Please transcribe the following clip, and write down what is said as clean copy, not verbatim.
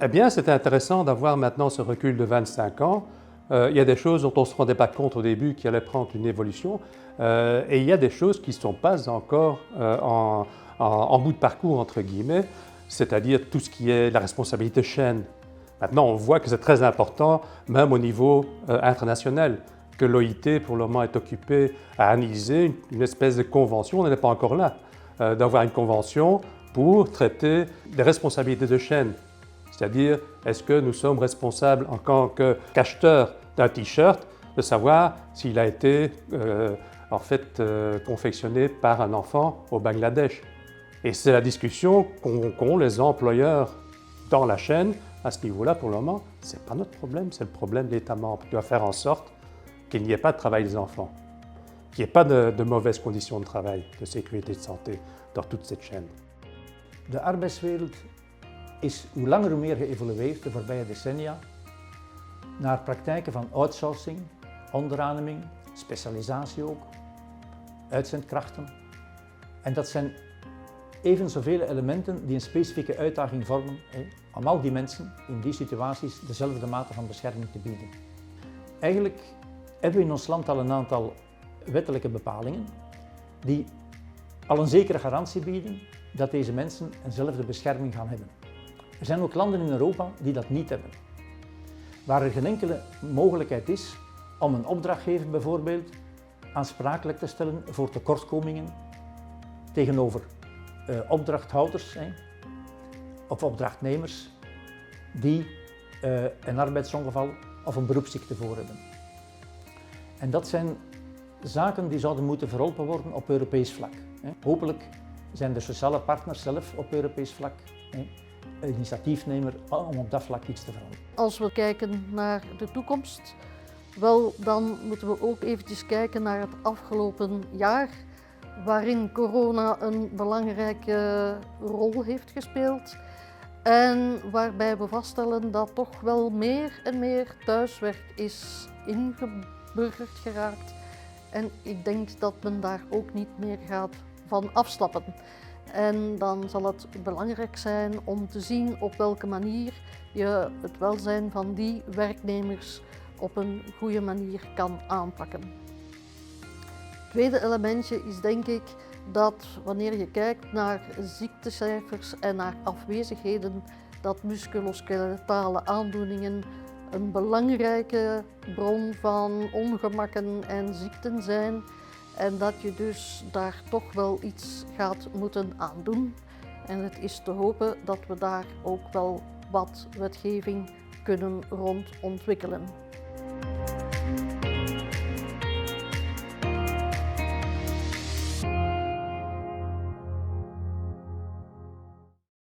Eh bien, c'est intéressant d'avoir maintenant ce recul de 25 ans. Il y a des choses dont on ne se rendait pas compte au début qui allaient prendre une évolution et il y a des choses qui ne sont pas encore en bout de parcours, entre guillemets, c'est-à-dire tout ce qui est la responsabilité chaîne. Maintenant, on voit que c'est très important, même au niveau international, que l'OIT, pour le moment, est occupée à analyser une espèce de convention, on n'en est pas encore là, d'avoir une convention pour traiter les responsabilités de chaîne. C'est-à-dire, est-ce que nous sommes responsables en tant qu'acheteurs d'un t-shirt de savoir s'il a été confectionné par un enfant au Bangladesh. Et c'est la discussion qu'ont les employeurs dans la chaîne. À ce niveau-là, pour le moment, ce n'est pas notre problème, c'est le problème de l'État membre qui doit faire en sorte qu'il n'y ait pas de travail des enfants, qu'il n'y ait pas de mauvaises conditions de travail, de sécurité et de santé dans toute cette chaîne. De arbeidswereld is hoe langer hoe meer geëvolueerd de voorbije decennia naar praktijken van outsourcing, onderanneming, specialisatie ook, uitzendkrachten. En dat zijn even zoveel elementen die een specifieke uitdaging vormen om al die mensen in die situaties dezelfde mate van bescherming te bieden. Eigenlijk hebben we in ons land al een aantal wettelijke bepalingen die al een zekere garantie bieden dat deze mensen eenzelfde bescherming gaan hebben. Er zijn ook landen in Europa die dat niet hebben. Waar er geen enkele mogelijkheid is om een opdrachtgever bijvoorbeeld aansprakelijk te stellen voor tekortkomingen tegenover opdrachthouders of opdrachtnemers die een arbeidsongeval of een beroepsziekte voor hebben. En dat zijn zaken die zouden moeten verholpen worden op Europees vlak. Hopelijk zijn de sociale partners zelf op Europees vlak initiatiefnemer om op dat vlak iets te veranderen. Als we kijken naar de toekomst, wel, dan moeten we ook eventjes kijken naar het afgelopen jaar, waarin corona een belangrijke rol heeft gespeeld en waarbij we vaststellen dat toch wel meer en meer thuiswerk is ingeburgerd geraakt. En ik denk dat men daar ook niet meer gaat van afstappen. En dan zal het belangrijk zijn om te zien op welke manier je het welzijn van die werknemers op een goede manier kan aanpakken. Het tweede elementje is denk ik dat wanneer je kijkt naar ziektecijfers en naar afwezigheden, dat musculoskeletale aandoeningen een belangrijke bron van ongemakken en ziekten zijn. En dat je dus daar toch wel iets gaat moeten aan doen. En het is te hopen dat we daar ook wel wat wetgeving kunnen rond ontwikkelen.